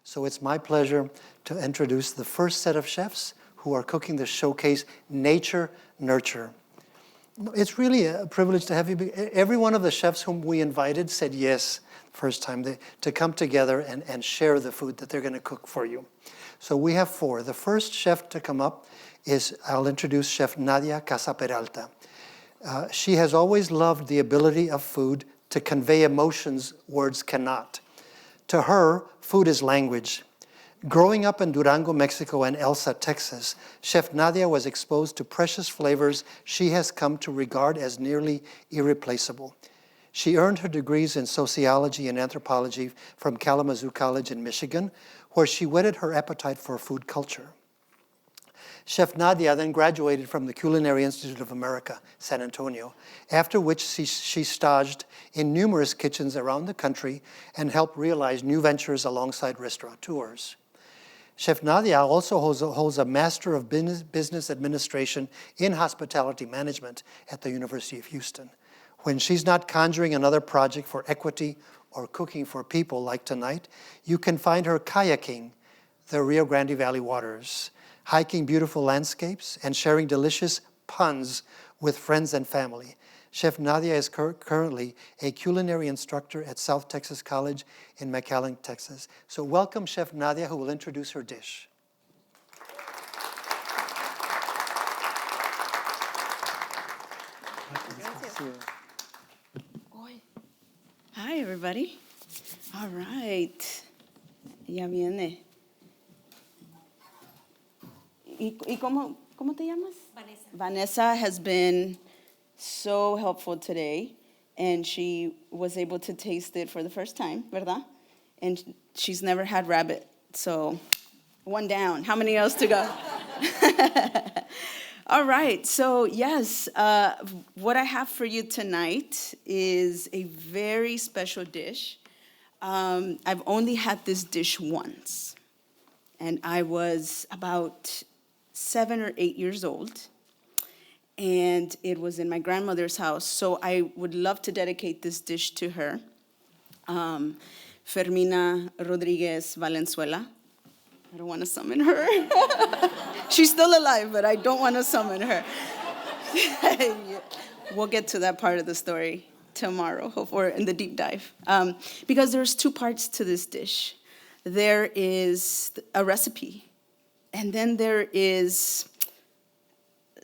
So it's my pleasure to introduce the first set of chefs who are cooking the showcase Nature Nurture. It's really a privilege to have you. Every one of the chefs whom we invited said yes first time to come together and share the food that they're going to cook for you. So we have 4. The first chef to come up I'll introduce Chef Nadia Casaperalta. She has always loved the ability of food to convey emotions words cannot. To her, food is language. Growing up in Durango, Mexico, and Elsa, Texas, Chef Nadia was exposed to precious flavors she has come to regard as nearly irreplaceable. She earned her degrees in sociology and anthropology from Kalamazoo College in Michigan, where she whetted her appetite for food culture. Chef Nadia then graduated from the Culinary Institute of America, San Antonio, after which she staged in numerous kitchens around the country and helped realize new ventures alongside restaurateurs. Chef Nadia also holds a Master of Business Administration in Hospitality Management at the University of Houston. When she's not conjuring another project for equity or cooking for people like tonight, you can find her kayaking the Rio Grande Valley waters, hiking beautiful landscapes, and sharing delicious puns with friends and family. Chef Nadia is currently a culinary instructor at South Texas College in McAllen, Texas. So welcome Chef Nadia, who will introduce her dish. Hi, everybody. All right. Ya viene. ¿Y cómo te llamas? Vanessa. Vanessa has been so helpful today, and she was able to taste it for the first time, ¿verdad? And she's never had rabbit, so 1 down. How many else to go? All right, so yes, what I have for you tonight is a very special dish. I've only had this dish once, and I was about 7 or 8 years old, and it was in my grandmother's house, so I would love to dedicate this dish to her, Fermina Rodriguez Valenzuela. I don't want to summon her. She's still alive, but I don't want to summon her. We'll get to that part of the story tomorrow, or in the deep dive, because there's 2 parts to this dish. There is a recipe, and then there is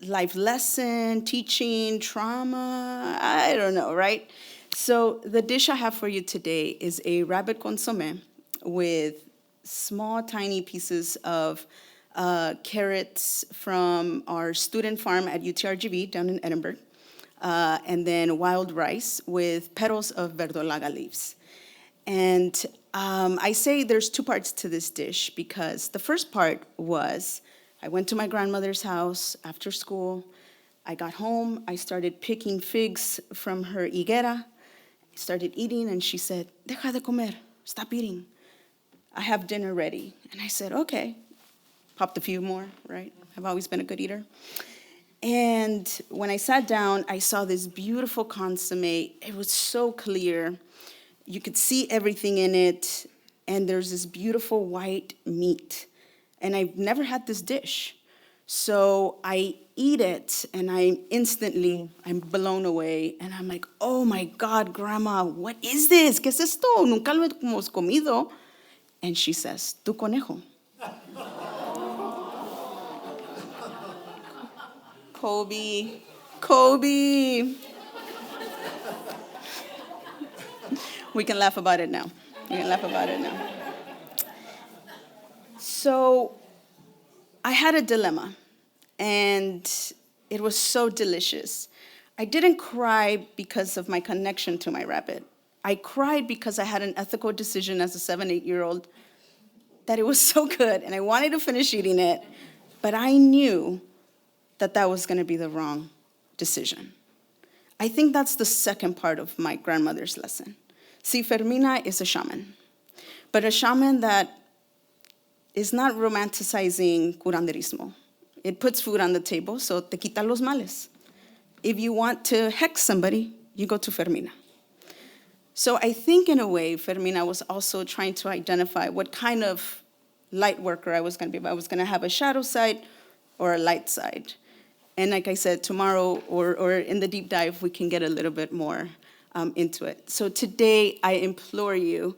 life lesson, teaching, trauma, I don't know, right? So the dish I have for you today is a rabbit consommé with small, tiny pieces of carrots from our student farm at UTRGV down in Edinburgh, and then wild rice with petals of verdolaga leaves. And I say there's 2 parts to this dish because the first part was I went to my grandmother's house after school. I got home. I started picking figs from her higuera. I started eating, and she said, "Deja de comer. Stop eating. I have dinner ready." And I said, "Okay." Popped a few more, right? I've always been a good eater. And when I sat down, I saw this beautiful consommé. It was so clear. You could see everything in it, and there's this beautiful white meat. And I've never had this dish. So I eat it, and I'm blown away. And I'm like, "Oh my God, Grandma, what is this? ¿Qué es esto? Nunca lo hemos comido." And she says, "Tu conejo." Kobe. We can laugh about it now. So I had a dilemma, and it was so delicious. I didn't cry because of my connection to my rabbit. I cried because I had an ethical decision as a 7, 8-year-old that it was so good, and I wanted to finish eating it, but I knew that was going to be the wrong decision. I think that's the second part of my grandmother's lesson. See, Fermina is a shaman, but a shaman that is not romanticizing curanderismo. It puts food on the table, so te quita los males. If you want to hex somebody, you go to Fermina. So I think in a way, Fermina was also trying to identify what kind of light worker I was going to be. If I was going to have a shadow side or a light side. And like I said, tomorrow or in the deep dive, we can get a little bit more into it. So today, I implore you,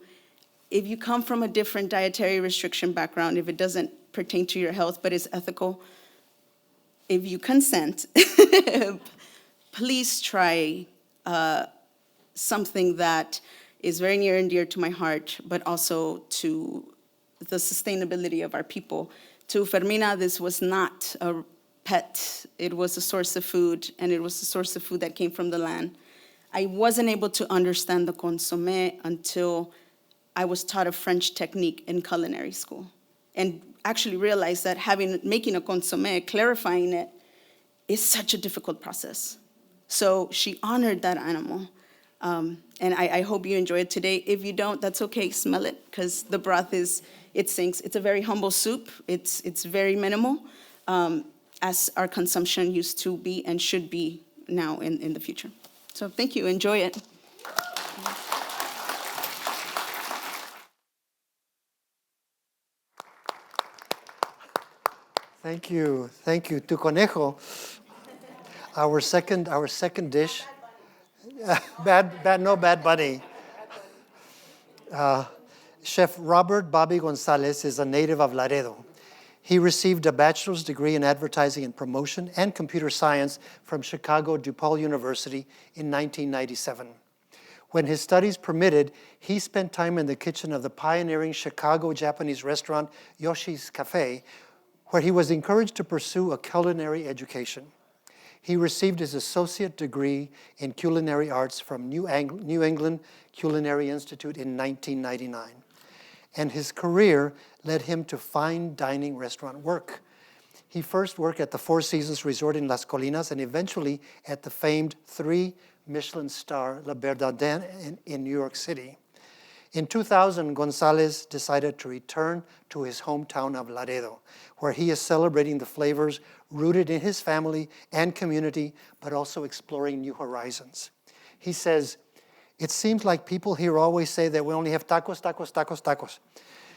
if you come from a different dietary restriction background, if it doesn't pertain to your health but is ethical, if you consent, please try something that is very near and dear to my heart, but also to the sustainability of our people. To Fermina, this was not a pet. It was a source of food, and it was a source of food that came from the land. I wasn't able to understand the consommé until I was taught a French technique in culinary school, and actually realized that making a consommé, clarifying it, is such a difficult process. So she honored that animal. And I hope you enjoy it today. If you don't, that's okay, smell it, because the broth it sinks. It's a very humble soup. It's very minimal, as our consumption used to be and should be now in the future. So thank you, enjoy it. Thank you, Tu conejo. Our second dish. Bad bunny. Chef Robert Bobby Gonzalez is a native of Laredo. He received a bachelor's degree in advertising and promotion and computer science from Chicago DePaul University in 1997. When his studies permitted, he spent time in the kitchen of the pioneering Chicago Japanese restaurant Yoshi's Cafe, where he was encouraged to pursue a culinary education. He received his associate degree in culinary arts from New England Culinary Institute in 1999. And his career led him to fine dining restaurant work. He first worked at the Four Seasons Resort in Las Colinas and eventually at the famed 3 Michelin star Le Bernardin in New York City. In 2000, Gonzalez decided to return to his hometown of Laredo, where he is celebrating the flavors rooted in his family and community, but also exploring new horizons. He says, "It seems like people here always say that we only have tacos, tacos, tacos, tacos."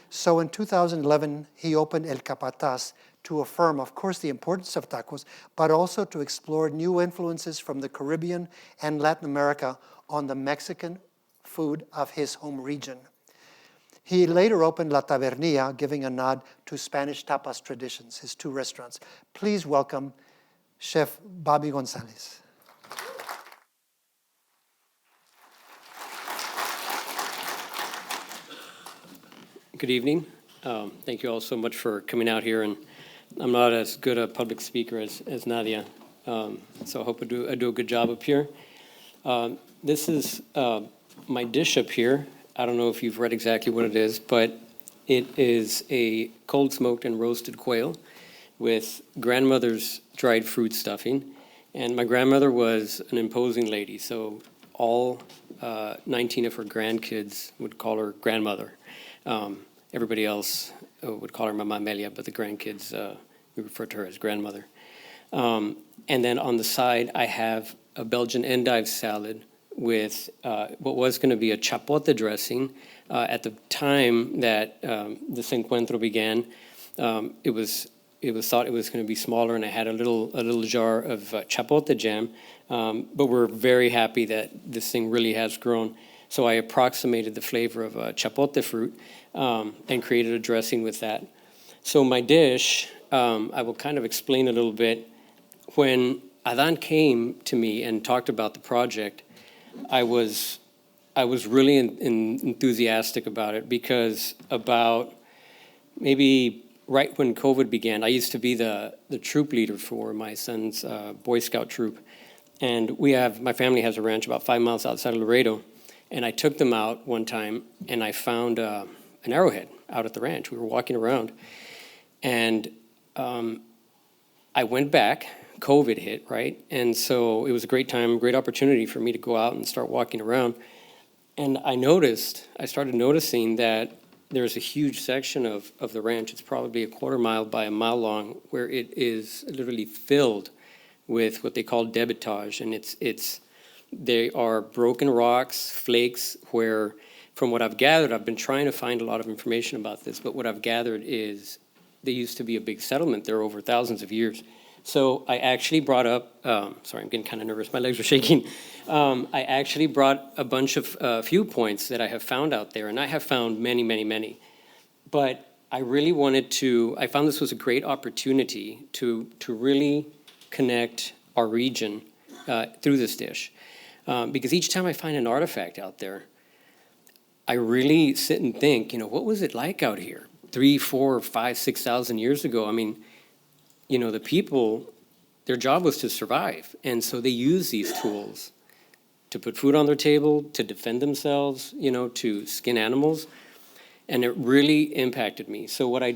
So in 2011, he opened El Capataz to affirm, of course, the importance of tacos, but also to explore new influences from the Caribbean and Latin America on the Mexican food of his home region. He later opened La Tabernilla, giving a nod to Spanish tapas traditions, his 2 restaurants. Please welcome Chef Bobby Gonzalez. Good evening. Thank you all so much for coming out here. And I'm not as good a public speaker as Nadia, so I hope I do a good job up here. This is my dish up here. I don't know if you've read exactly what it is, but it is a cold smoked and roasted quail with grandmother's dried fruit stuffing. And my grandmother was an imposing lady, so all 19 of her grandkids would call her grandmother. Everybody else would call her Mama Amelia, but the grandkids, we refer to her as grandmother. And then on the side, I have a Belgian endive salad with what was going to be a chapote dressing. At the time that this Encuentro began, it was thought it was going to be smaller, and I had a little jar of chapote jam. But we're very happy that this thing really has grown. So I approximated the flavor of chapote fruit and created a dressing with that. So my dish, I will kind of explain a little bit. When Adan came to me and talked about the project, I was really enthusiastic about it, because about maybe right when COVID began, I used to be the troop leader for my son's Boy Scout troop. And my family has a ranch about 5 miles outside of Laredo. And I took them out one time, and I found an arrowhead out at the ranch. We were walking around, and I went back. COVID hit, right? And so it was a great time, great opportunity for me to go out and start walking around. And I started noticing that there's a huge section of the ranch. It's probably a 1/4 mile by a mile long, where it is literally filled with what they call debitage. And it's They are broken rocks, flakes, where, from what I've gathered, I've been trying to find a lot of information about this, but what I've gathered is they used to be a big settlement there over thousands of years. So I actually brought up, sorry, I'm getting kind of nervous, my legs are shaking. I actually brought a bunch of viewpoints that I have found out there, and I have found many, many, many. But I really wanted to, I found this was a great opportunity to really connect our region through this dish. Because each time I find an artifact out there, I really sit and think, what was it like out here 3, 4, 5, 6,000 years ago? I mean, the people, their job was to survive. And so they use these tools to put food on their table, to defend themselves, to skin animals. And it really impacted me. So what I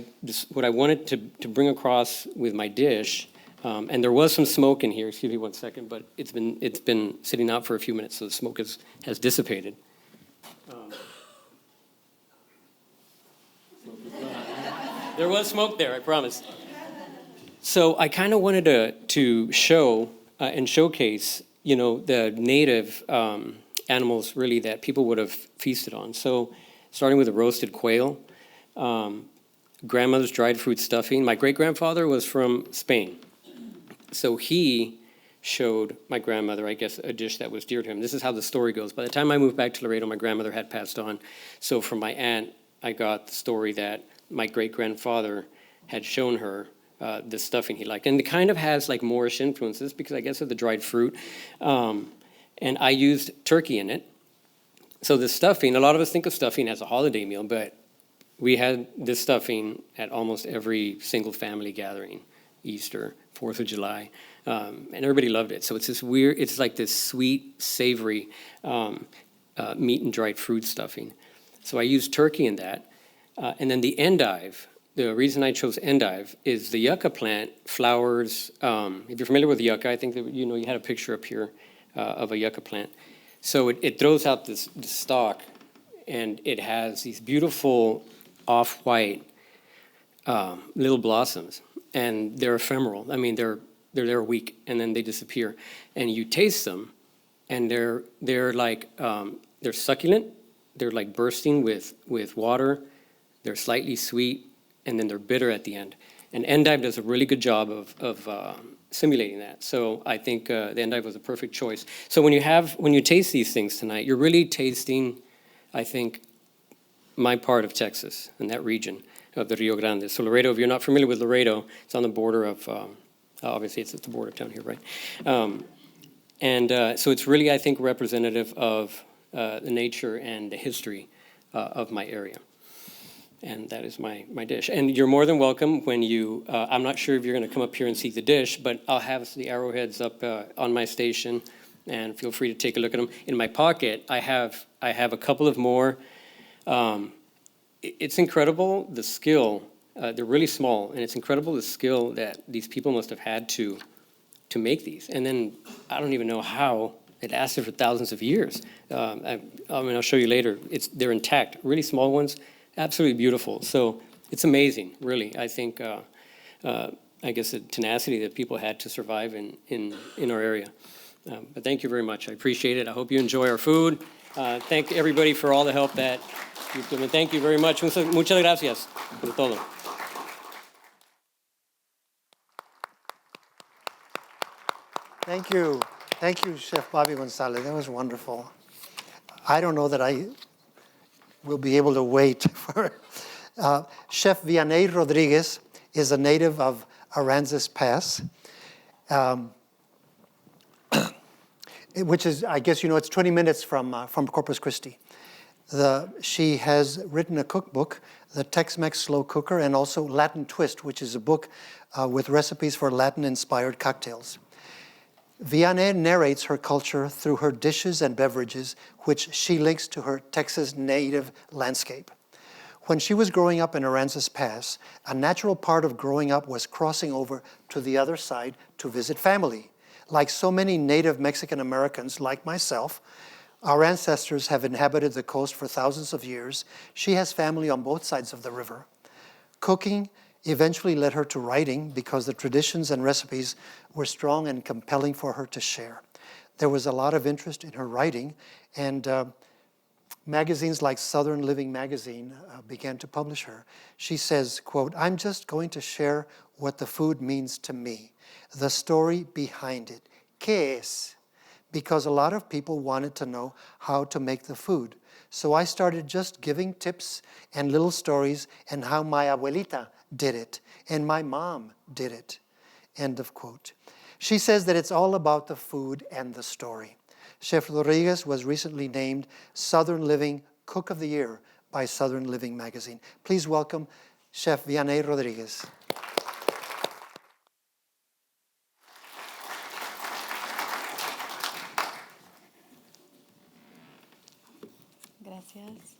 wanted to bring across with my dish, and there was some smoke in here, excuse me one second, but it's been sitting out for a few minutes, so the smoke has dissipated. There was smoke there, I promise. So I kind of wanted to show and showcase, the native animals really that people would have feasted on. So starting with a roasted quail, grandmother's dried fruit stuffing. My great-grandfather was from Spain. So he showed my grandmother, I guess, a dish that was dear to him. This is how the story goes. By the time I moved back to Laredo, my grandmother had passed on. So from my aunt, I got the story that my great-grandfather had shown her the stuffing he liked. And it kind of has like Moorish influences because I guess of the dried fruit. And I used turkey in it. So the stuffing, a lot of us think of stuffing as a holiday meal, but we had this stuffing at almost every single family gathering, Easter, 4th of July, and everybody loved it. So it's this weird, it's like this sweet, savory meat and dried fruit stuffing. So I used turkey in that. And then the endive, the reason I chose endive is the yucca plant flowers. If you're familiar with yucca, I think that, you had a picture up here of a yucca plant. So it throws out this stalk, and it has these beautiful off-white little blossoms, and they're ephemeral. I mean, they're there a week, and then they disappear. And you taste them, and they're like they're succulent. They're like bursting with water. They're slightly sweet, and then they're bitter at the end. And endive does a really good job of simulating that. So I think the endive was a perfect choice. So when you taste these things tonight, you're really tasting, I think, my part of Texas and that region of the Rio Grande. So Laredo, if you're not familiar with Laredo, it's on the border of, obviously it's at the border down here, right? So it's really, I think, representative of the nature and the history of my area. And that is my dish. And you're more than welcome when you, I'm not sure if you're going to come up here and see the dish, but I'll have the arrowheads up on my station, and feel free to take a look at them. In my pocket, I have a couple of more. It's incredible the skill. They're really small, and it's incredible the skill that these people must have had to make these. And then I don't even know how it lasted for thousands of years. I'll show you later. They're intact, really small ones. Absolutely beautiful. So it's amazing, really. I think, I guess, the tenacity that people had to survive in our area. But thank you very much. I appreciate it. I hope you enjoy our food. Thank everybody for all the help that you've given. Thank you very much. Muchas gracias por todo. Thank you. Thank you, Chef Bobby Gonzalez. That was wonderful. I don't know that I will be able to wait for Chef Vianney Rodriguez is a native of Aransas Pass, which is, I guess, it's 20 minutes from Corpus Christi. She has written a cookbook, The Tex-Mex Slow Cooker, and also Latin Twist, which is a book with recipes for Latin-inspired cocktails. Vianney narrates her culture through her dishes and beverages, which she links to her Texas native landscape. When she was growing up in Aransas Pass, a natural part of growing up was crossing over to the other side to visit family. Like so many native Mexican Americans, like myself, our ancestors have inhabited the coast for thousands of years. She has family on both sides of the river. Cooking eventually led her to writing because the traditions and recipes were strong and compelling for her to share. there was a lot of interest in her writing, and magazines like Southern Living Magazine began to publish her. She says, quote, "I'm just going to share what the food means to me, the story behind it. ¿Qué es?" Because a lot of people wanted to know how to make the food. So I started just giving tips and little stories and how my abuelita did it and my mom did it. End of quote. She says that it's all about the food and the story. Chef Rodriguez was recently named Southern Living Cook of the Year by Southern Living Magazine. Please welcome Chef Vianney Rodriguez. Gracias.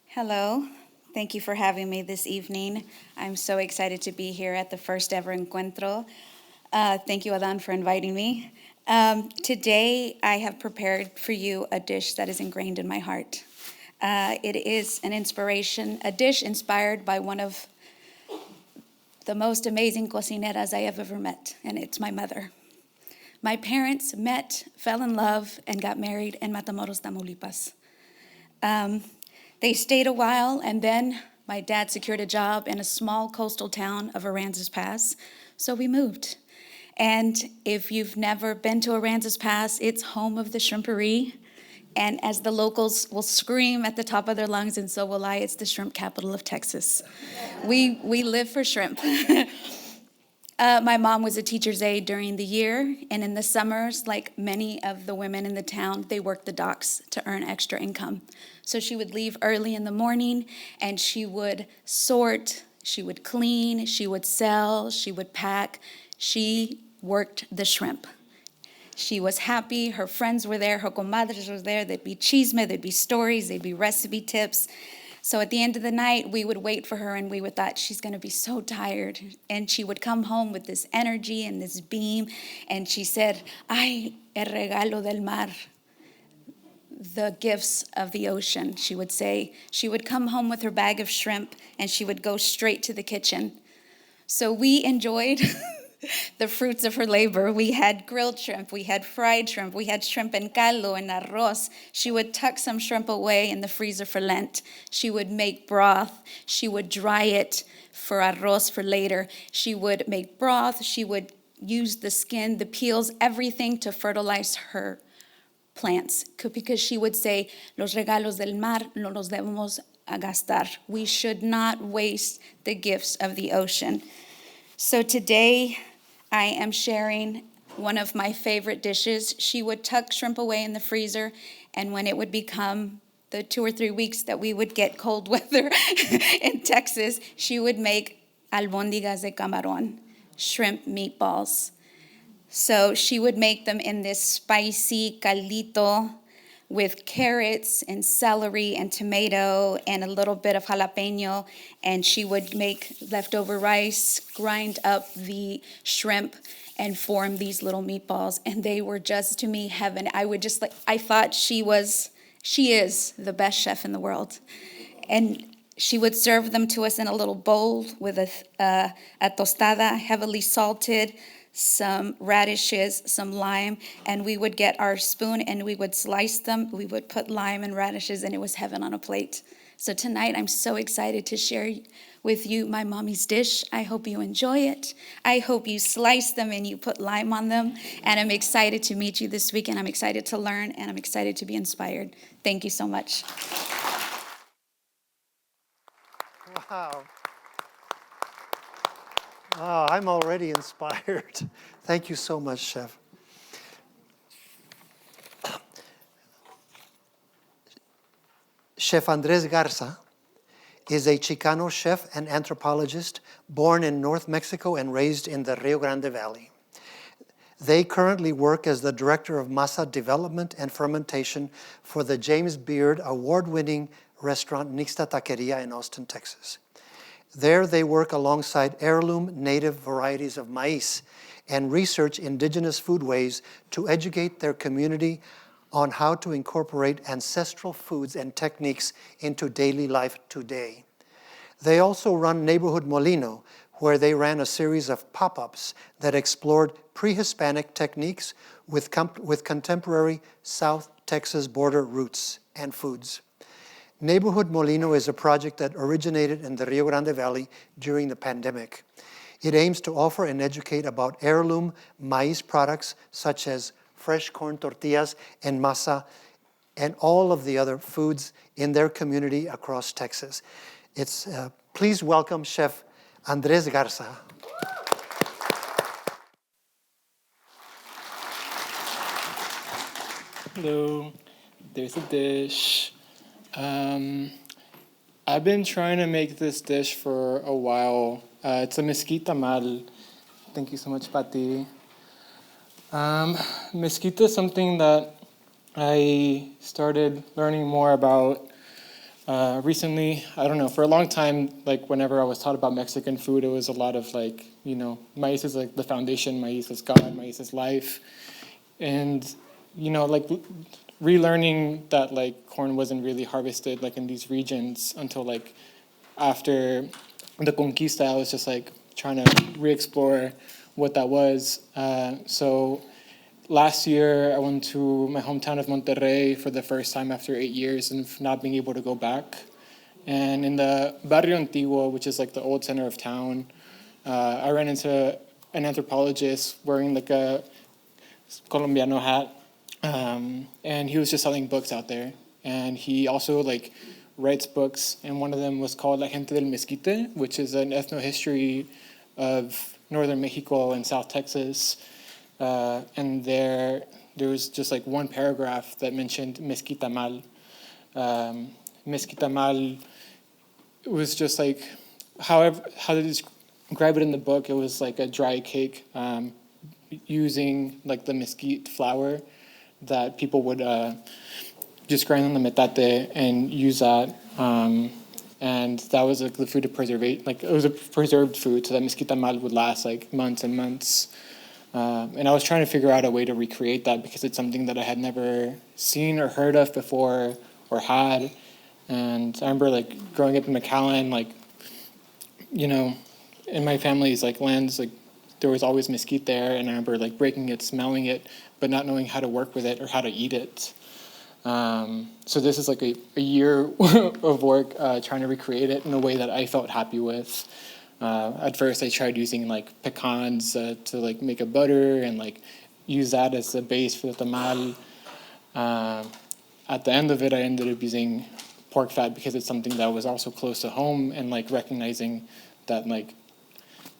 Hello. Thank you for having me this evening. I'm so excited to be here at the first ever Encuentro. Thank you, Adan, for inviting me. Today, I have prepared for you a dish that is ingrained in my heart. It is an inspiration, a dish inspired by one of the most amazing cocineras I have ever met, and it's my mother. My parents met, fell in love, and got married in Matamoros, Tamaulipas. They stayed a while, and then my dad secured a job in a small coastal town of Aransas Pass, so we moved. And if you've never been to Aransas Pass, it's home of the shrimpery. And as the locals will scream at the top of their lungs, and so will I, it's the shrimp capital of Texas. We live for shrimp. My mom was a teacher's aide during the year, and in the summers, like many of the women in the town, they worked the docks to earn extra income. So she would leave early in the morning, and she would sort, she would clean, she would sell, she would pack. She worked the shrimp. She was happy, her friends were there, her comadres were there, there'd be chisme, there'd be stories, there'd be recipe tips. So at the end of the night, we would wait for her, and we would thought she's going to be so tired. And she would come home with this energy and this beam. And she said, "Ay, el regalo del mar," the gifts of the ocean, she would say. She would come home with her bag of shrimp, and she would go straight to the kitchen. So we enjoyed the fruits of her labor. We had grilled shrimp, we had fried shrimp, we had shrimp en caldo and arroz. She would tuck some shrimp away in the freezer for Lent. She would make broth. She would dry it for arroz for later. She would make broth. She would use the skin, the peels, everything to fertilize her plants. Because she would say, "Los regalos del mar no los debemos gastar." We should not waste the gifts of the ocean. So today, I am sharing one of my favorite dishes. She would tuck shrimp away in the freezer, and when it would become the 2 or 3 weeks that we would get cold weather in Texas, she would make albóndigas de camarón, shrimp meatballs. So she would make them in this spicy caldito with carrots and celery and tomato and a little bit of jalapeno, and she would make leftover rice, grind up the shrimp, and form these little meatballs, and they were just, to me, heaven. I thought she is the best chef in the world. And she would serve them to us in a little bowl with a tostada, heavily salted, some radishes, some lime, and we would get our spoon and we would slice them. We would put lime and radishes, and it was heaven on a plate. So tonight, I'm so excited to share with you my mommy's dish. I hope you enjoy it. I hope you slice them and you put lime on them. And I'm excited to meet you this weekend. I'm excited to learn, and I'm excited to be inspired. Thank you so much. Wow. Oh, I'm already inspired. Thank you so much, Chef. Chef Andres Garza is a Chicano chef and anthropologist born in North Mexico and raised in the Rio Grande Valley. They currently work as the director of masa development and fermentation for the James Beard award-winning restaurant Nixta Taqueria in Austin, Texas. There they work alongside heirloom native varieties of maize and research indigenous foodways to educate their community on how to incorporate ancestral foods and techniques into daily life today. They also run Neighborhood Molino, where they ran a series of pop-ups that explored pre-Hispanic techniques with contemporary South Texas border roots and foods. Neighborhood Molino is a project that originated in the Rio Grande Valley during the pandemic. It aims to offer and educate about heirloom maize products such as fresh corn tortillas and masa and all of the other foods in their community across Texas. Please welcome Chef Andres Garza. Hello, there's a dish. I've been trying to make this dish for a while. It's a mesquite tamal. Thank you so much, Pati. Mesquite is something that I started learning more about recently. I don't know, for a long time, like whenever I was taught about Mexican food, it was a lot of like, maize is like the foundation, maize is God, maize is life. And, like relearning that like corn wasn't really harvested like in these regions until like after the Conquista. I was just like trying to re-explore what that was. So last year I went to my hometown of Monterrey for the first time after 8 years and not being able to go back. And in the Barrio Antiguo, which is like the old center of town, I ran into an anthropologist wearing like a Colombiano hat. And he was just selling books out there. And he also like writes books, and one of them was called La Gente del Mezquite, which is an ethnohistory of northern Mexico and South Texas. And there was just like one paragraph that mentioned mesquite tamal. Mesquite tamal was just like, how they describe it in the book, it was like a dry cake using like the mesquite flour that people would just grind on the metate and use that. And that was like the food to preserve. Like it was a preserved food, so that mesquite tamal would last like months and months. And I was trying to figure out a way to recreate that because it's something that I had never seen or heard of before or had. And I remember like growing up in McAllen, like, in my family's like lands, like there was always mesquite there, and I remember like breaking it, smelling it, but not knowing how to work with it or how to eat it. So this is like a year of work trying to recreate it in a way that I felt happy with. At first I tried using like pecans to like make a butter and like use that as the base for the tamal. At the end of it, I ended up using pork fat because it's something that was also close to home, and like recognizing that like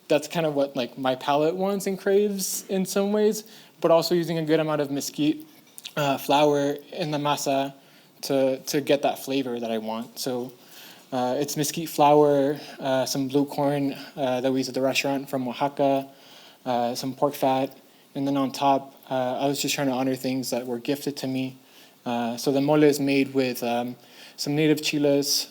that's kind of what like my palate wants and craves in some ways, but also using a good amount of mesquite flour in the masa to get that flavor that I want. So it's mesquite flour, some blue corn that we use at the restaurant from Oaxaca, some pork fat, and then on top, I was just trying to honor things that were gifted to me. So the mole is made with some native chiles,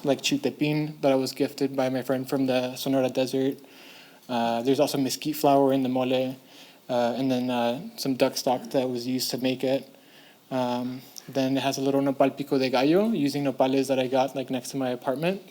like chiltepin that I was gifted by my friend from the Sonora Desert. There's also mesquite flour in the mole, and then some duck stock that was used to make it. Then it has a little nopal pico de gallo, using nopales that I got like next to my apartment.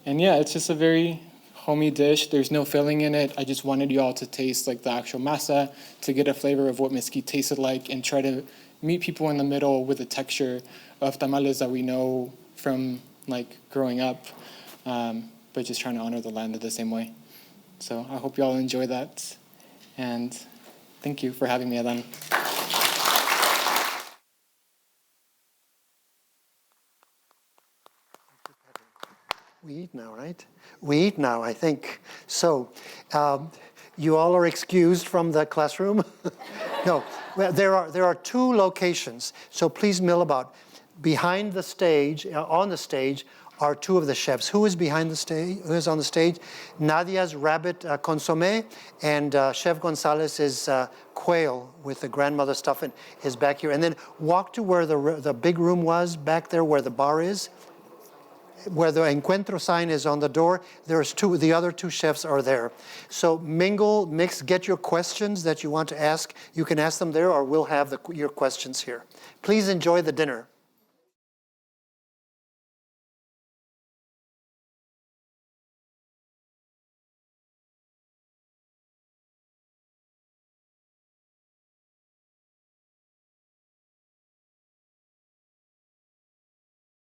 And yeah, it's just a very homey dish. There's no filling in it. I just wanted you all to taste like the actual masa, to get a flavor of what mesquite tasted like, and try to meet people in the middle with the texture of tamales that we know from like growing up, but just trying to honor the land in the same way. So I hope you all enjoy that, and thank you for having me, Adan. We eat now, right? We eat now, I think. So, you all are excused from the classroom? No, well, there are two locations, so please mill about. Behind the stage, on the stage, are two of the chefs. Who is behind the stage? Who is on the stage? Nadia's rabbit consommé, and Chef Gonzalez's quail with the grandmother stuff in his back here. And then walk to where the big room was, back there where the bar is. Where the Encuentro sign is on the door, the other two chefs are there. So mingle, mix, get your questions that you want to ask. You can ask them there, or we'll have your questions here. Please enjoy the dinner.